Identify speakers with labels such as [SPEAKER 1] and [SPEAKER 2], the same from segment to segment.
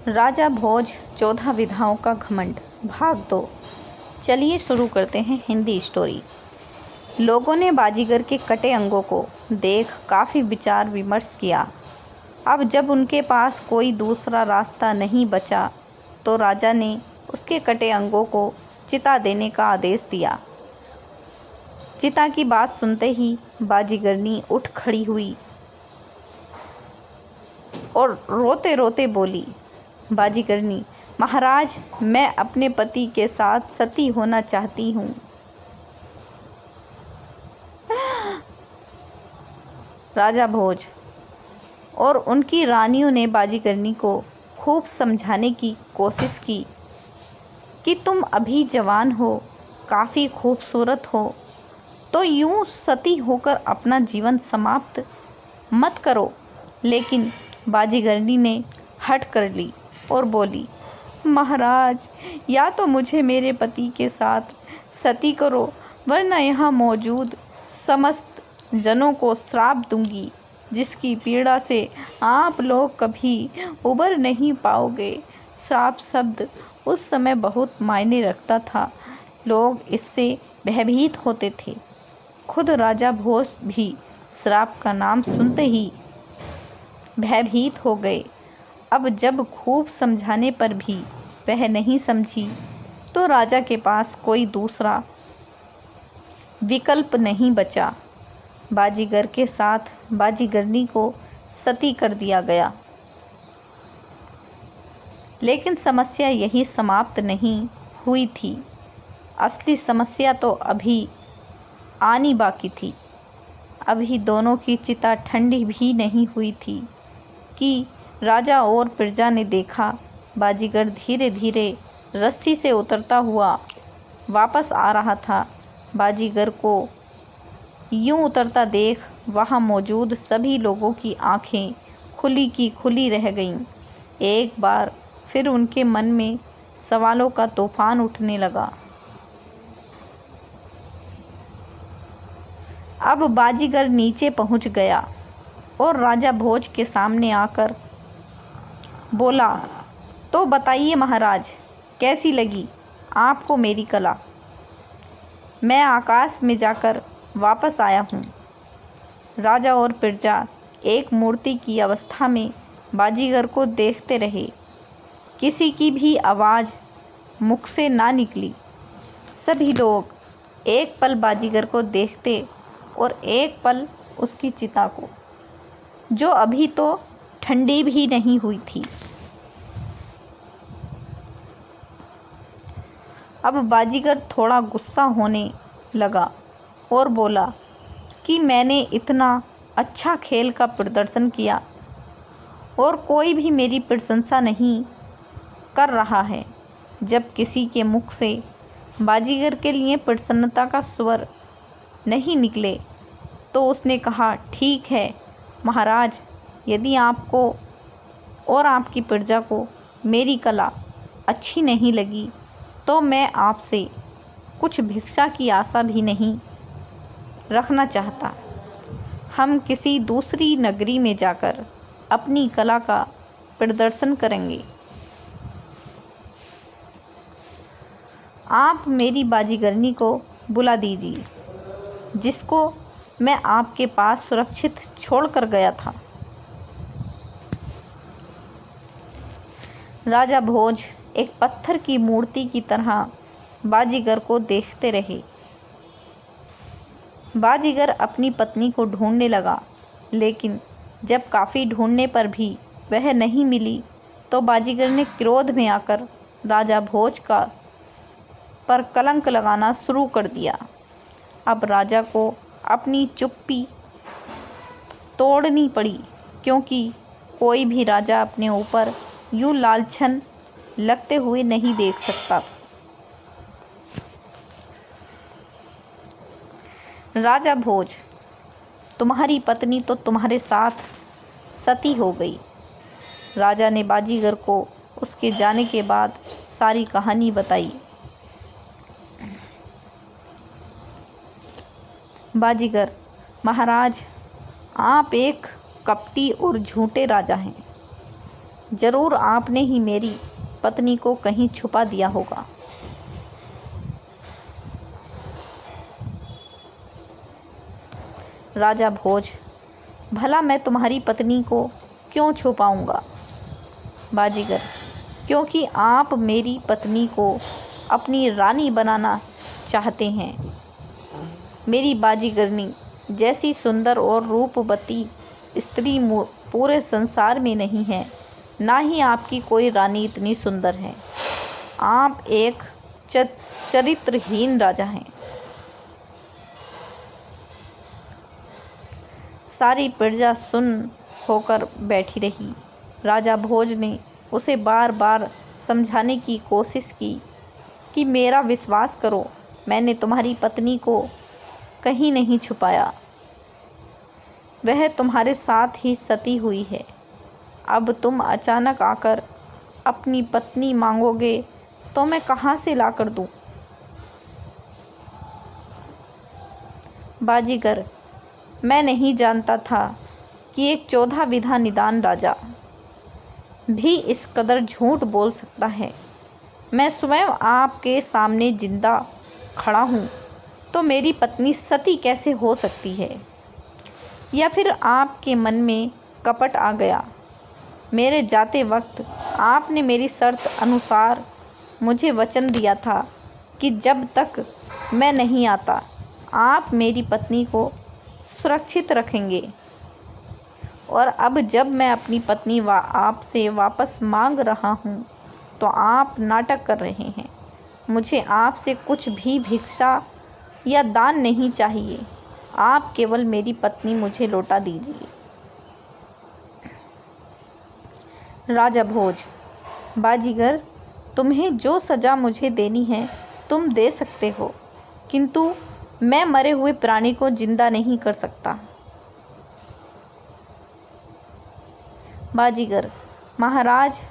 [SPEAKER 1] राजा भोज 14 विधाओं का घमंड भाग 2। चलिए शुरू करते हैं हिंदी स्टोरी। लोगों ने बाजीगर के कटे अंगों को देख काफ़ी विचार विमर्श किया। अब जब उनके पास कोई दूसरा रास्ता नहीं बचा तो राजा ने उसके कटे अंगों को चिता देने का आदेश दिया। चिता की बात सुनते ही बाजीगरनी उठ खड़ी हुई और रोते रोते बोली, बाजीगरनी, महाराज, मैं अपने पति के साथ सती होना चाहती हूँ। राजा भोज और उनकी रानियों ने बाजीगरनी को खूब समझाने की कोशिश की कि तुम अभी जवान हो, काफ़ी खूबसूरत हो, तो यूँ सती होकर अपना जीवन समाप्त मत करो। लेकिन बाजीगरनी ने हट कर ली और बोली, महाराज, या तो मुझे मेरे पति के साथ सती करो, वरना यहाँ मौजूद समस्त जनों को श्राप दूंगी, जिसकी पीड़ा से आप लोग कभी उबर नहीं पाओगे। श्राप शब्द उस समय बहुत मायने रखता था। लोग इससे भयभीत होते थे। खुद राजा भोज भी श्राप का नाम सुनते ही भयभीत हो गए। अब जब खूब समझाने पर भी वह नहीं समझी तो राजा के पास कोई दूसरा विकल्प नहीं बचा। बाजीगर के साथ बाजीगरनी को सती कर दिया गया। लेकिन समस्या यही समाप्त नहीं हुई थी। असली समस्या तो अभी आनी बाकी थी। अभी दोनों की चिता ठंडी भी नहीं हुई थी कि राजा और प्रजा ने देखा बाजीगर धीरे धीरे रस्सी से उतरता हुआ वापस आ रहा था। बाजीगर को यूं उतरता देख वहां मौजूद सभी लोगों की आंखें खुली की खुली रह गईं। एक बार फिर उनके मन में सवालों का तूफान उठने लगा। अब बाजीगर नीचे पहुंच गया और राजा भोज के सामने आकर बोला, तो बताइए महाराज, कैसी लगी आपको मेरी कला? मैं आकाश में जाकर वापस आया हूँ। राजा और प्रजा एक मूर्ति की अवस्था में बाजीगर को देखते रहे। किसी की भी आवाज़ मुख से ना निकली। सभी लोग एक पल बाजीगर को देखते और एक पल उसकी चिता को, जो अभी तो ठंडी भी नहीं हुई थी। अब बाजीगर थोड़ा गुस्सा होने लगा और बोला कि मैंने इतना अच्छा खेल का प्रदर्शन किया और कोई भी मेरी प्रशंसा नहीं कर रहा है। जब किसी के मुख से बाजीगर के लिए प्रसन्नता का स्वर नहीं निकले तो उसने कहा, ठीक है महाराज, यदि आपको और आपकी प्रजा को मेरी कला अच्छी नहीं लगी तो मैं आपसे कुछ भिक्षा की आशा भी नहीं रखना चाहता। हम किसी दूसरी नगरी में जाकर अपनी कला का प्रदर्शन करेंगे। आप मेरी बाजीगरनी को बुला दीजिए, जिसको मैं आपके पास सुरक्षित छोड़कर गया था। राजा भोज एक पत्थर की मूर्ति की तरह बाजीगर को देखते रहे। बाजीगर अपनी पत्नी को ढूंढने लगा, लेकिन जब काफ़ी ढूंढने पर भी वह नहीं मिली तो बाजीगर ने क्रोध में आकर राजा भोज का पर कलंक लगाना शुरू कर दिया। अब राजा को अपनी चुप्पी तोड़नी पड़ी, क्योंकि कोई भी राजा अपने ऊपर यूँ लालछन लगते हुए नहीं देख सकता। राजा भोज, तुम्हारी पत्नी तो तुम्हारे साथ सती हो गई। राजा ने बाजीगर को उसके जाने के बाद सारी कहानी बताई। बाजीगर, महाराज, आप एक कपटी और झूठे राजा हैं। जरूर आपने ही मेरी पत्नी को कहीं छुपा दिया होगा। राजा भोज, भला मैं तुम्हारी पत्नी को क्यों छुपाऊंगा? बाजीगर, क्योंकि आप मेरी पत्नी को अपनी रानी बनाना चाहते हैं। मेरी बाजीगरनी जैसी सुंदर और रूपवती स्त्री पूरे संसार में नहीं है, ना ही आपकी कोई रानी इतनी सुंदर है। आप एक चरित्रहीन राजा हैं। सारी प्रजा सुन होकर बैठी रही। राजा भोज ने उसे बार बार समझाने की कोशिश की कि मेरा विश्वास करो, मैंने तुम्हारी पत्नी को कहीं नहीं छुपाया। वह तुम्हारे साथ ही सती हुई है। अब तुम अचानक आकर अपनी पत्नी मांगोगे तो मैं कहाँ से ला कर दूँ? बाजीगर, मैं नहीं जानता था कि एक 14 विधा निदान राजा भी इस कदर झूठ बोल सकता है। मैं स्वयं आपके सामने जिंदा खड़ा हूँ, तो मेरी पत्नी सती कैसे हो सकती है? या फिर आपके मन में कपट आ गया? मेरे जाते वक्त आपने मेरी शर्त अनुसार मुझे वचन दिया था कि जब तक मैं नहीं आता आप मेरी पत्नी को सुरक्षित रखेंगे। और अब जब मैं अपनी पत्नी आपसे वापस मांग रहा हूँ तो आप नाटक कर रहे हैं। मुझे आपसे कुछ भी भिक्षा या दान नहीं चाहिए। आप केवल मेरी पत्नी मुझे लौटा दीजिए। राजा भोज, बाजीगर, तुम्हें जो सज़ा मुझे देनी है तुम दे सकते हो, किंतु मैं मरे हुए प्राणी को जिंदा नहीं कर सकता। बाजीगर, महाराज,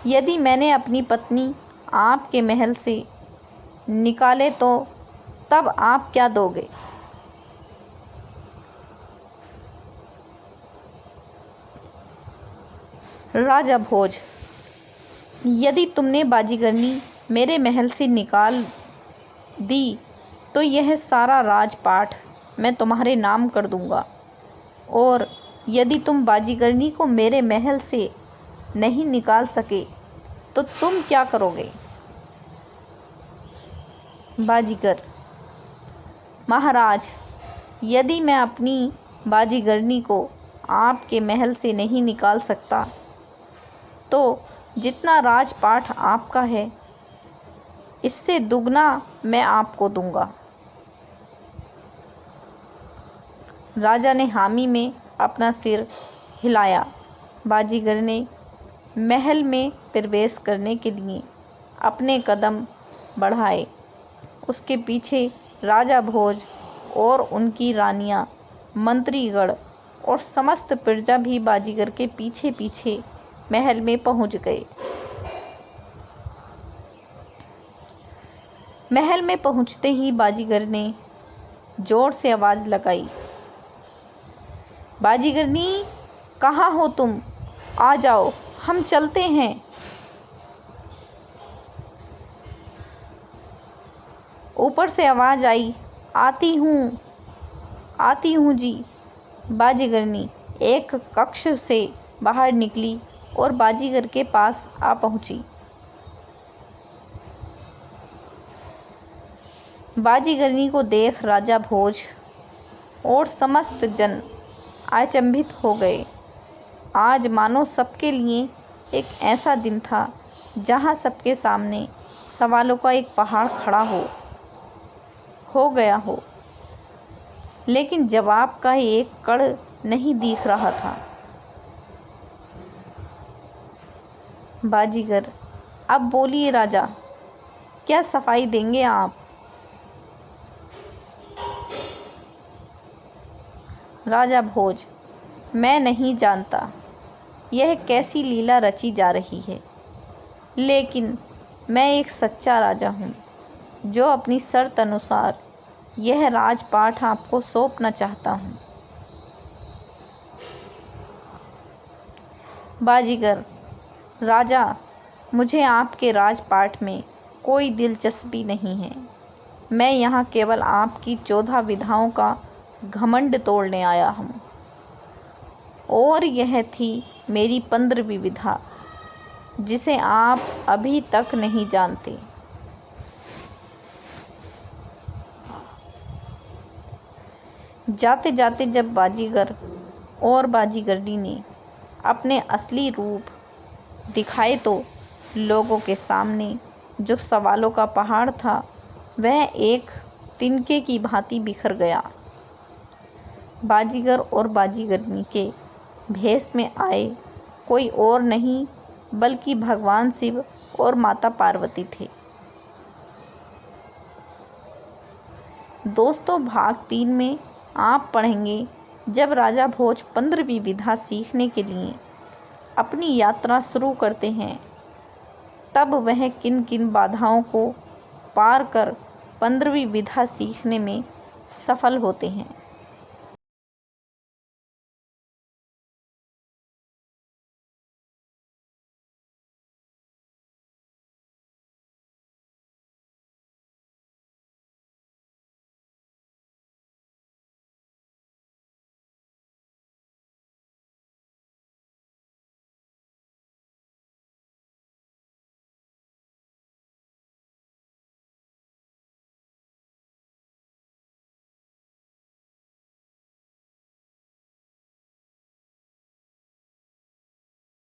[SPEAKER 1] यदि मैंने अपनी पत्नी आपके महल से निकाले तो तब आप क्या दोगे? राजा भोज, यदि तुमने बाजीगरनी मेरे महल से निकाल दी तो यह सारा राजपाट मैं तुम्हारे नाम कर दूंगा। और यदि तुम बाजीगरनी को मेरे महल से नहीं निकाल सके तो तुम क्या करोगे? बाजीगर, महाराज, यदि मैं अपनी बाजीगरनी को आपके महल से नहीं निकाल सकता तो जितना राजपाट आपका है इससे दुगना मैं आपको दूंगा। राजा ने हामी में अपना सिर हिलाया। बाजीगर ने महल में प्रवेश करने के लिए अपने कदम बढ़ाए। उसके पीछे राजा भोज और उनकी रानियां, मंत्रीगण और समस्त प्रजा भी बाजीगर के पीछे पीछे महल में पहुंच गए। महल में पहुंचते ही बाजीगर ने जोर से आवाज़ लगाई, बाजीगरनी, कहाँ हो तुम? आ जाओ, हम चलते हैं। ऊपर से आवाज़ आई, आती हूँ जी। बाजीगरनी एक कक्ष से बाहर निकली और बाजीगर के पास आ पहुँची। बाजीगरनी को देख राजा भोज और समस्त जन अचंभित हो गए। आज मानो सबके लिए एक ऐसा दिन था जहाँ सबके सामने सवालों का एक पहाड़ खड़ा हो गया हो, लेकिन जवाब का एक कण नहीं दिख रहा था। बाजीगर, अब बोलिए राजा, क्या सफाई देंगे आप? राजा भोज, मैं नहीं जानता यह कैसी लीला रची जा रही है, लेकिन मैं एक सच्चा राजा हूँ जो अपनी शर्त अनुसार यह राजपाट आपको सौंपना चाहता हूँ। बाजीगर, राजा, मुझे आपके राजपाट में कोई दिलचस्पी नहीं है। मैं यहाँ केवल आपकी 14 विधाओं का घमंड तोड़ने आया हूँ, और यह थी मेरी 15वीं विधा, जिसे आप अभी तक नहीं जानते। जाते जाते जब बाजीगर और बाजीगरनी ने अपने असली रूप दिखाए तो लोगों के सामने जो सवालों का पहाड़ था वह एक तिनके की भांति बिखर गया। बाजीगर और बाजीगरनी के भेष में आए कोई और नहीं बल्कि भगवान शिव और माता पार्वती थे। दोस्तों, भाग 3 में आप पढ़ेंगे जब राजा भोज 15वीं विधा सीखने के लिए अपनी यात्रा शुरू करते हैं, तब वह किन किन बाधाओं को पार कर 15वीं विधा सीखने में सफल होते हैं।